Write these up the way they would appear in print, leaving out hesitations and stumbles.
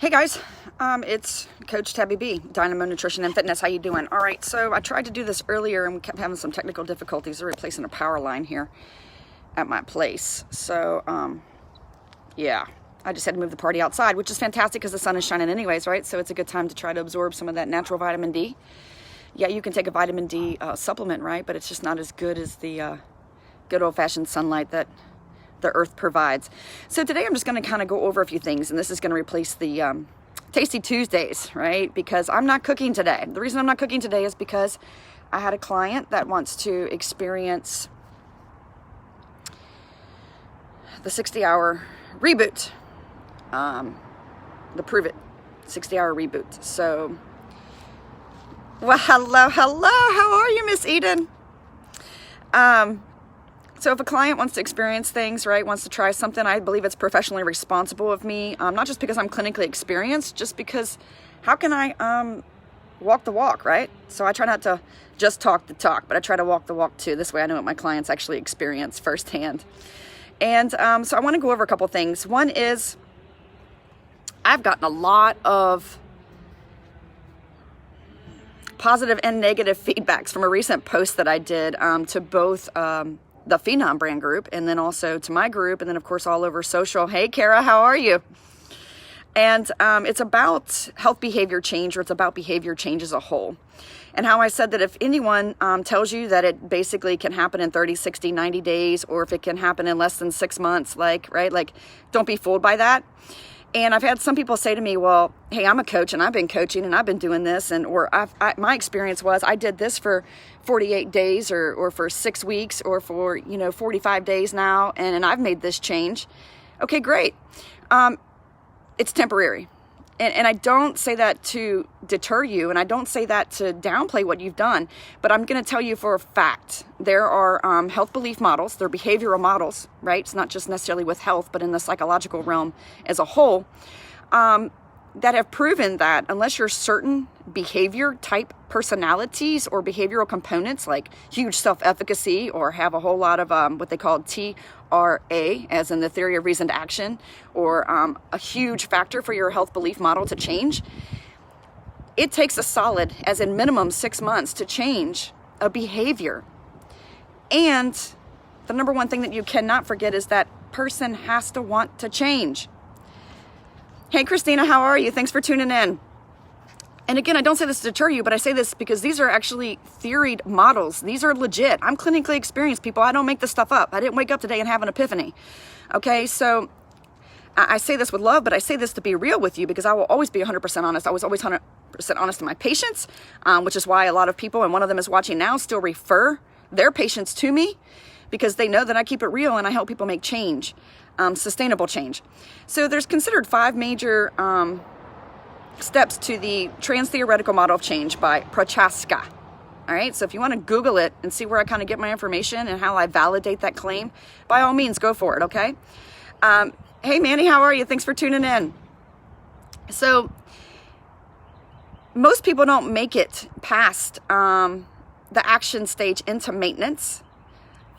Hey guys, it's Coach Tabby B, Dynamo Nutrition and Fitness. How you doing? All right, so I tried to do this earlier and we kept having some technical difficulties. They're replacing a power line here at my place. So, yeah, I just had to move the party outside, which is fantastic because the sun is shining anyways, right? So it's a good time to try to absorb some of that natural vitamin D. Yeah, you can take a vitamin D supplement, right? But it's just not as good as the good old-fashioned sunlight that the earth provides. So today I'm just going to kind of go over a few things, and this is going to replace the Tasty Tuesdays, right? Because I'm not cooking today. The reason I'm not cooking today is because I had a client that wants to experience the 60-hour reboot, the Prove It 60-hour reboot. So, well, hello, how are you, Miss Eden? So if a client wants to experience things, right, wants to try something, I believe it's professionally responsible of me, not just because I'm clinically experienced, just because how can I walk the walk, right? So I try not to just talk the talk, but I try to walk the walk too. This way I know what my clients actually experience firsthand. And so I want to go over a couple things. One is I've gotten a lot of positive and negative feedbacks from a recent post that I did to both the Phenom brand group, and then also to my group, and then of course all over social. Hey Kara, how are you? And it's about health behavior change, or it's about behavior change as a whole. And how I said that if anyone tells you that it basically can happen in 30, 60, 90 days, or if it can happen in less than 6 months, like, right, like, don't be fooled by that. And I've had some people say to me, well, hey, I'm a coach and I've been coaching and I've been doing this. And or my experience was I did this for 48 days or for 6 weeks or for, 45 days now. And I've made this change. Okay, great. It's temporary. And I don't say that to deter you, and I don't say that to downplay what you've done, but I'm going to tell you for a fact, there are health belief models, they're behavioral models, right? It's not just necessarily with health, but in the psychological realm as a whole, that have proven that unless you're certain behavior type personalities or behavioral components like huge self-efficacy or have a whole lot of what they call TRA, as in the theory of reasoned action, or a huge factor for your health belief model to change, it takes a solid, as in minimum 6 months, to change a behavior. And the number one thing that you cannot forget is that person has to want to change. Hey, Christina, how are you? Thanks for tuning in. And again, I don't say this to deter you, but I say this because these are actually theoried models. These are legit. I'm clinically experienced, people. I don't make this stuff up. I didn't wake up today and have an epiphany. Okay, so I say this with love, but I say this to be real with you because I will always be 100% honest. I was always 100% honest to my patients, which is why a lot of people, and one of them is watching now, still refer their patients to me because they know that I keep it real and I help people make change. Sustainable change. So there's considered 5 major steps to the trans-theoretical model of change by Prochaska. All right, so if you want to Google it and see where I kind of get my information and how I validate that claim, by all means, go for it, okay? Hey, Manny, how are you? Thanks for tuning in. So most people don't make it past the action stage into maintenance.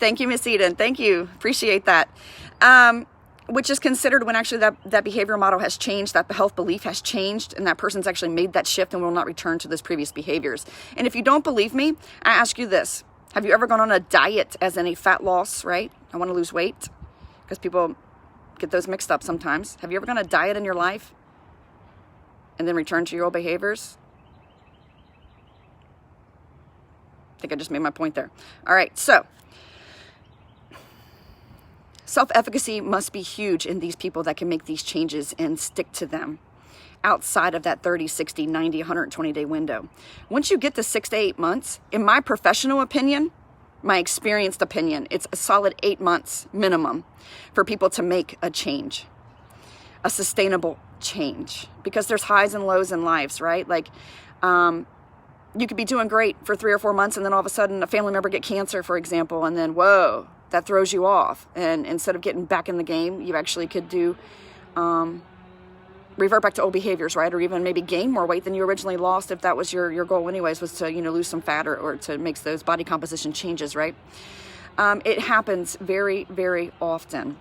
Thank you, Miss Eden. Thank you. Appreciate that. Which is considered when actually that behavioral model has changed, that the health belief has changed, and that person's actually made that shift and will not return to those previous behaviors. And if you don't believe me, I ask you this. Have you ever gone on a diet, as in a fat loss, right? I want to lose weight, because people get those mixed up sometimes. Have you ever gone on a diet in your life and then returned to your old behaviors? I think I just made my point there. All right, so self-efficacy must be huge in these people that can make these changes and stick to them outside of that 30, 60, 90, 120-day window. Once you get to 6 to 8 months, in my professional opinion, my experienced opinion, it's a solid 8 months minimum for people to make a change, a sustainable change, because there's highs and lows in lives, right? Like, you could be doing great for 3 or 4 months and then all of a sudden a family member get cancer, for example, and then, whoa, that throws you off. And instead of getting back in the game, you actually could do, revert back to old behaviors, right? Or even maybe gain more weight than you originally lost if that was your goal anyways, was to, lose some fat or to make those body composition changes, right? It happens very, very often.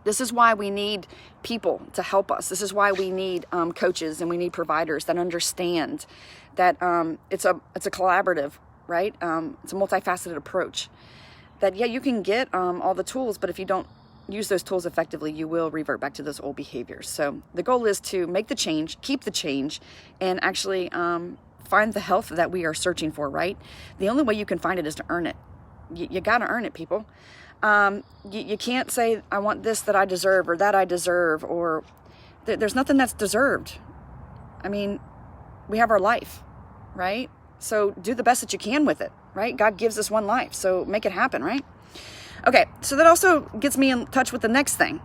This is why we need people to help us. This is why we need coaches, and we need providers that understand that it's a collaborative, right? It's a multifaceted approach. That, yeah, you can get all the tools, but if you don't use those tools effectively, you will revert back to those old behaviors. So the goal is to make the change, keep the change, and actually find the health that we are searching for, right? The only way you can find it is to earn it. You got to earn it, people. You can't say, I want this that I deserve, or that I deserve, or there's nothing that's deserved. I mean, we have our life, right? So do the best that you can with it, right? God gives us one life, so make it happen, right? Okay, so that also gets me in touch with the next thing.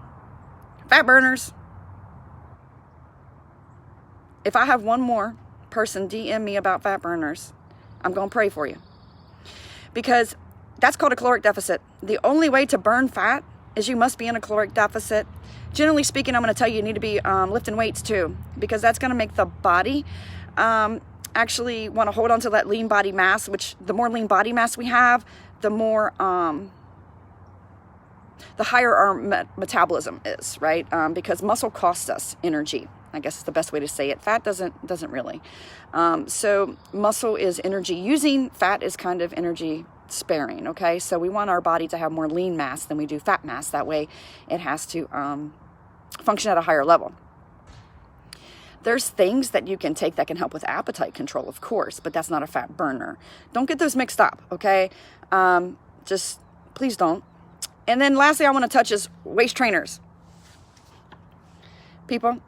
Fat burners. If I have one more person DM me about fat burners, I'm going to pray for you. Because that's called a caloric deficit. The only way to burn fat is you must be in a caloric deficit. Generally speaking, I'm going to tell you need to be lifting weights too, because that's going to make the body actually want to hold on to that lean body mass, which the more lean body mass we have, the more, the higher our metabolism is, right? Because muscle costs us energy. I guess is the best way to say it. Fat doesn't really. So muscle is energy using, fat is kind of energy sparing, okay? So we want our body to have more lean mass than we do fat mass. That way it has to function at a higher level. There's things that you can take that can help with appetite control, of course, but that's not a fat burner. Don't get those mixed up, okay? Just please don't. And then lastly, I want to touch is waist trainers. People,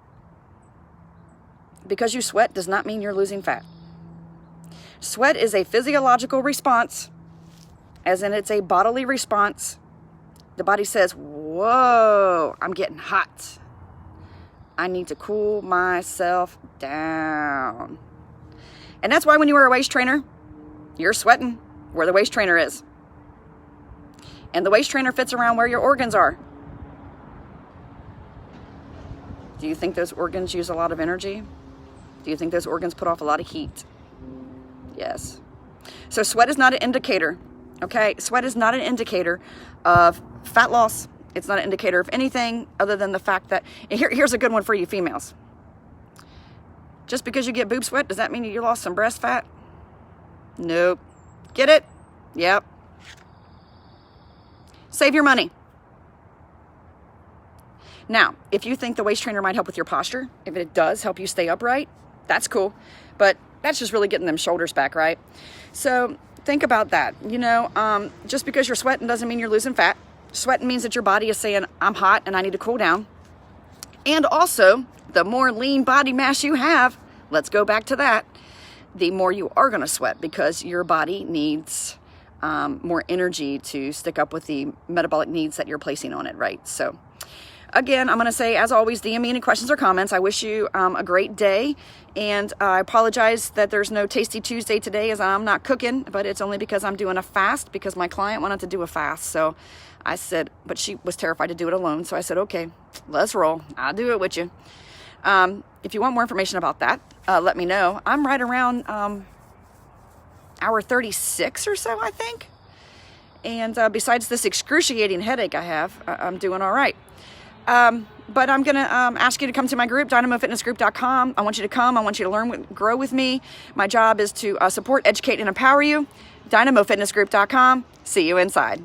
because you sweat does not mean you're losing fat. Sweat is a physiological response, as in it's a bodily response. The body says, whoa, I'm getting hot. I need to cool myself down. And that's why when you wear a waist trainer, you're sweating where the waist trainer is. And the waist trainer fits around where your organs are. Do you think those organs use a lot of energy? Do you think those organs put off a lot of heat? Yes. So sweat is not an indicator, okay? Sweat is not an indicator of fat loss. It's not an indicator of anything other than the fact that, and here's a good one for you females. Just because you get boob sweat, does that mean you lost some breast fat? Nope. Get it? Yep. Save your money. Now, if you think the waist trainer might help with your posture, if it does help you stay upright, that's cool. But that's just really getting them shoulders back, right? So think about that. You know, just because you're sweating doesn't mean you're losing fat. Sweating means that your body is saying, I'm hot and I need to cool down. And also, the more lean body mass you have, let's go back to that, the more you are going to sweat, because your body needs more energy to stick up with the metabolic needs that you're placing on it, right? So again, I'm going to say, as always, DM me any questions or comments. I wish you a great day, and I apologize that there's no Tasty Tuesday today, as I'm not cooking, but it's only because I'm doing a fast, because my client wanted to do a fast. So I said, but she was terrified to do it alone. So I said, okay, let's roll. I'll do it with you. If you want more information about that, let me know. I'm right around hour 36 or so, I think. And besides this excruciating headache I have, I'm doing all right. But I'm going to ask you to come to my group, dynamofitnessgroup.com. I want you to come. I want you to learn, grow with me. My job is to support, educate, and empower you. dynamofitnessgroup.com. See you inside.